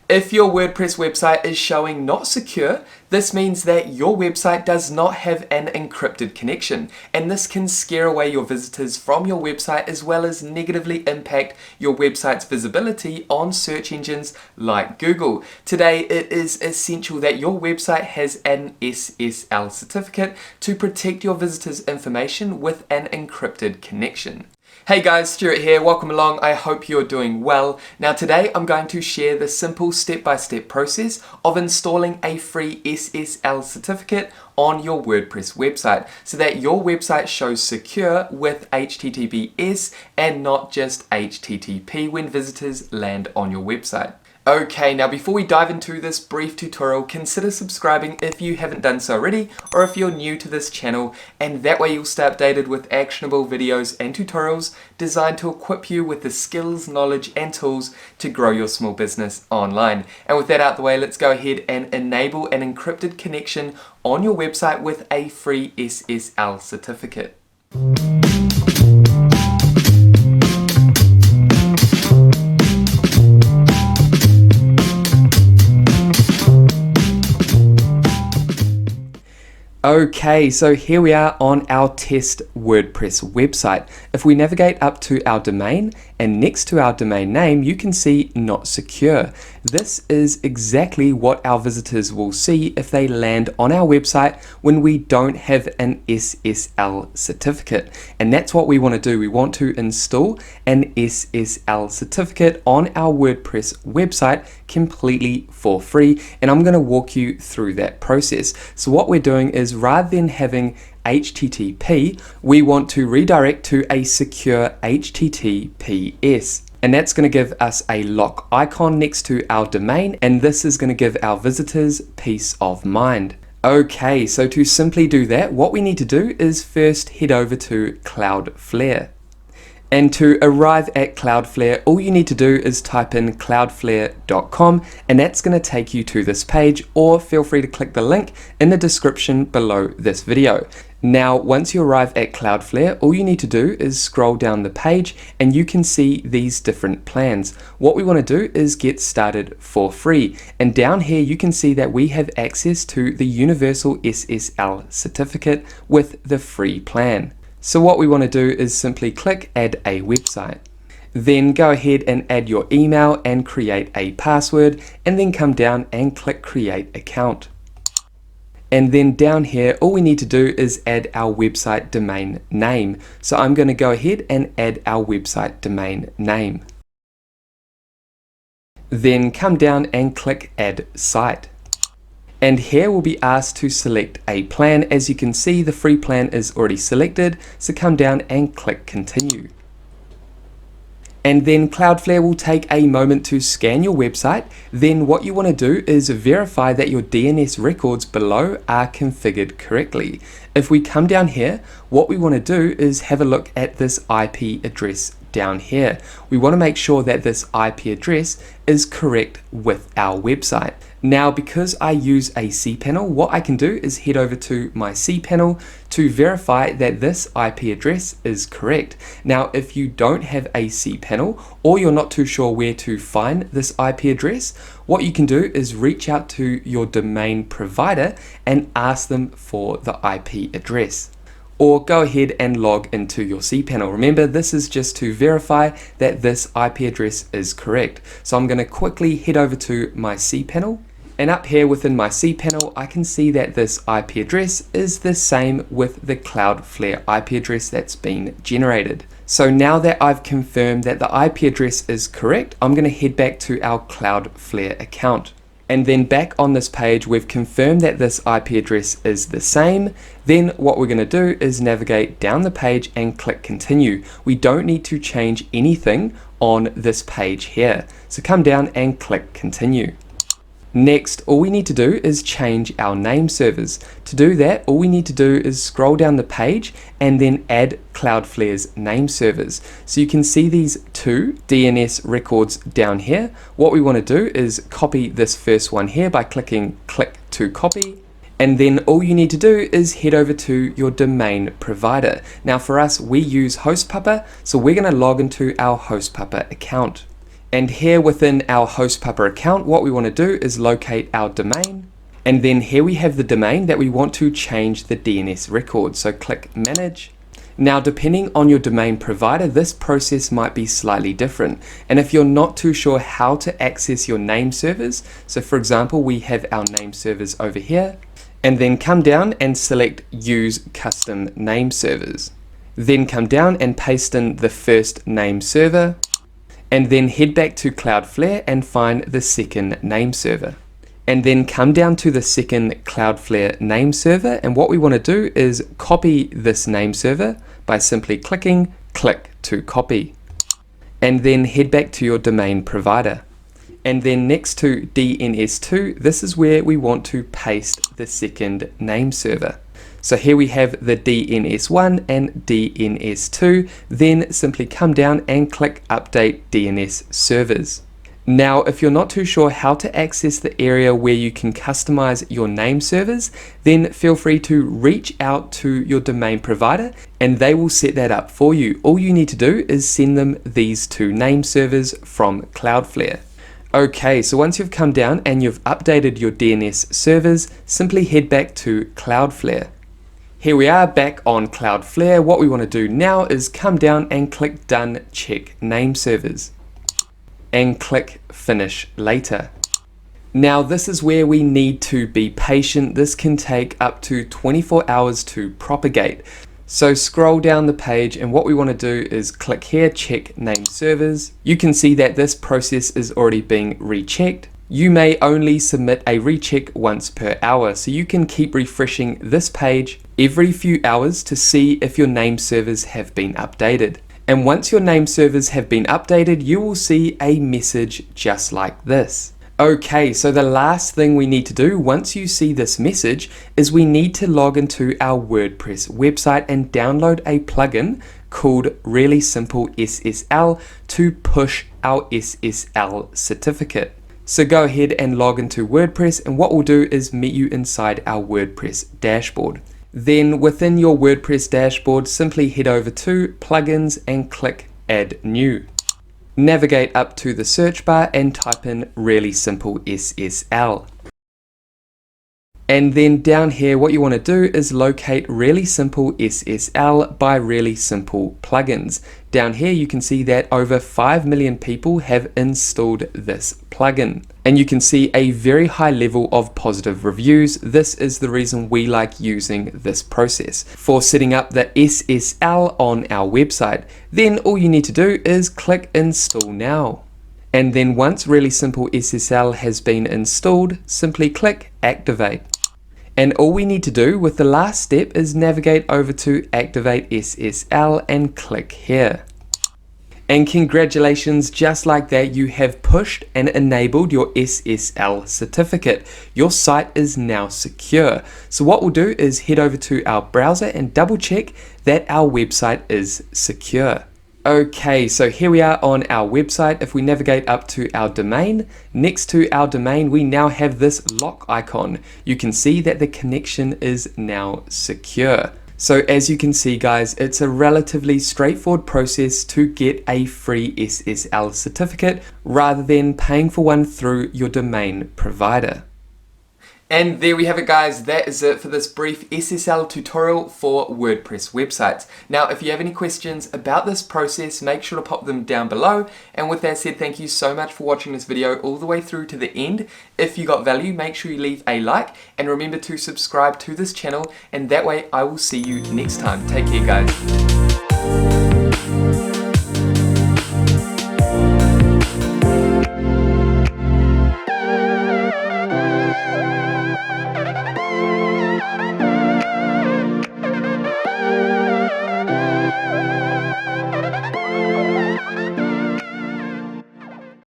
If your WordPress website is showing not secure, this means that your website does not have an encrypted connection, and this can scare away your visitors from your website as well as negatively impact your website's visibility on search engines like Google. Today, it is essential that your website has an SSL certificate to protect your visitors' information with an encrypted connection. Hey guys, Stewart here, welcome along, I hope you're doing well. Now today I'm going to share the simple step-by-step process of installing a free SSL certificate on your WordPress website so that your website shows secure with HTTPS and not just HTTP when visitors land on your website. Okay, now before we dive into this brief tutorial, consider subscribing if you haven't done so already, or if you're new to this channel, and that way you'll stay updated with actionable videos and tutorials designed to equip you with the skills, knowledge, and tools to grow your small business online. And with that out the way, let's go ahead and enable an encrypted connection on your website with a free SSL certificate. Okay, so here we are on our test WordPress website. If we navigate up to our domain and next to our domain name, you can see not secure. This is exactly what our visitors will see if they land on our website when we don't have an SSL certificate. And that's what we want to do. We want to install an SSL certificate on our WordPress website completely for free. And I'm going to walk you through that process. So what we're doing is rather than having HTTP, we want to redirect to a secure HTTPS. And that's going to give us a lock icon next to our domain, and this is going to give our visitors peace of mind. Okay, so to simply do that, what we need to do is first head over to Cloudflare. And to arrive at Cloudflare, all you need to do is type in cloudflare.com, and that's going to take you to this page, or feel free to click the link in the description below this video. Now, once you arrive at Cloudflare, all you need to do is scroll down the page and you can see these different plans. What we want to do is get started for free. And down here, you can see that we have access to the Universal SSL certificate with the free plan. So what we want to do is simply click Add a Website. Then go ahead and add your email and create a password, and then come down and click Create Account. And then down here, all we need to do is add our website domain name. So I'm going to go ahead and add our website domain name. Then come down and click Add Site. And here we'll be asked to select a plan. As you can see, the free plan is already selected, so come down and click Continue. And then Cloudflare will take a moment to scan your website. Then what you want to do is verify that your DNS records below are configured correctly. If we come down here, what we want to do is have a look at this IP address down here. We want to make sure that this IP address is correct with our website. Now, because I use a cPanel, what I can do is head over to my cPanel to verify that this IP address is correct. Now, if you don't have a cPanel, or you're not too sure where to find this IP address, what you can do is reach out to your domain provider and ask them for the IP address. Or go ahead and log into your cPanel. Remember, this is just to verify that this IP address is correct. So I'm going to quickly head over to my cPanel. And up here within my cPanel, I can see that this IP address is the same with the Cloudflare IP address that's been generated. So now that I've confirmed that the IP address is correct, I'm going to head back to our Cloudflare account. And then back on this page, we've confirmed that this IP address is the same. Then what we're going to do is navigate down the page and click Continue. We don't need to change anything on this page here. So come down and click Continue. Next, all we need to do is change our name servers. To do that, all we need to do is scroll down the page and then add Cloudflare's name servers. So you can see these two DNS records down here. What we want to do is copy this first one here by clicking Click to Copy. And then all you need to do is head over to your domain provider. Now for us, we use HostPuppet, so we're going to log into our HostPuppet account. And here within our Host Papa account, what we want to do is locate our domain. And then here we have the domain that we want to change the DNS record. So click Manage. Now, depending on your domain provider, this process might be slightly different. And if you're not too sure how to access your name servers, so for example, we have our name servers over here, and then come down and select Use Custom Name Servers. Then come down and paste in the first name server, and then head back to Cloudflare and find the second name server. And then come down to the second Cloudflare name server, and what we want to do is copy this name server by simply clicking Click to Copy. And then head back to your domain provider. And then next to DNS2, this is where we want to paste the second name server. So here we have the DNS1 and DNS2, then simply come down and click Update DNS Servers. Now, if you're not too sure how to access the area where you can customize your name servers, then feel free to reach out to your domain provider and they will set that up for you. All you need to do is send them these two name servers from Cloudflare. Okay, so once you've come down and you've updated your DNS servers, simply head back to Cloudflare. Here we are back on Cloudflare. What we want to do now is come down and click Done Check Name Servers, and click Finish Later. Now this is where we need to be patient. This can take up to 24 hours to propagate. So scroll down the page, and what we want to do is click here, Check Name Servers. You can see that this process is already being rechecked. You may only submit a recheck once per hour, so you can keep refreshing this page every few hours to see if your name servers have been updated. And once your name servers have been updated, you will see a message just like this. Okay, so the last thing we need to do once you see this message is we need to log into our WordPress website and download a plugin called Really Simple SSL to push our SSL certificate. So go ahead and log into WordPress, and what we'll do is meet you inside our WordPress dashboard. Then within your WordPress dashboard, simply head over to Plugins and click Add New. Navigate up to the search bar and type in Really Simple SSL. And then down here, what you want to do is locate Really Simple SSL by Really Simple Plugins. Down here, you can see that over 5 million people have installed this plugin. And you can see a very high level of positive reviews. This is the reason we like using this process for setting up the SSL on our website. Then all you need to do is click Install Now. And then once Really Simple SSL has been installed, simply click Activate. And all we need to do with the last step is navigate over to Activate SSL and click here. And congratulations, just like that, you have pushed and enabled your SSL certificate. Your site is now secure. So what we'll do is head over to our browser and double check that our website is secure. Okay, so here we are on our website. If we navigate up to our domain, next to our domain, we now have this lock icon. You can see that the connection is now secure. So as you can see, guys, it's a relatively straightforward process to get a free SSL certificate rather than paying for one through your domain provider. And there we have it, guys. That is it for this brief SSL tutorial for WordPress websites. Now, if you have any questions about this process, make sure to pop them down below. And with that said, thank you so much for watching this video all the way through to the end. If you got value, make sure you leave a like and remember to subscribe to this channel, and that way I will see you next time. Take care, guys.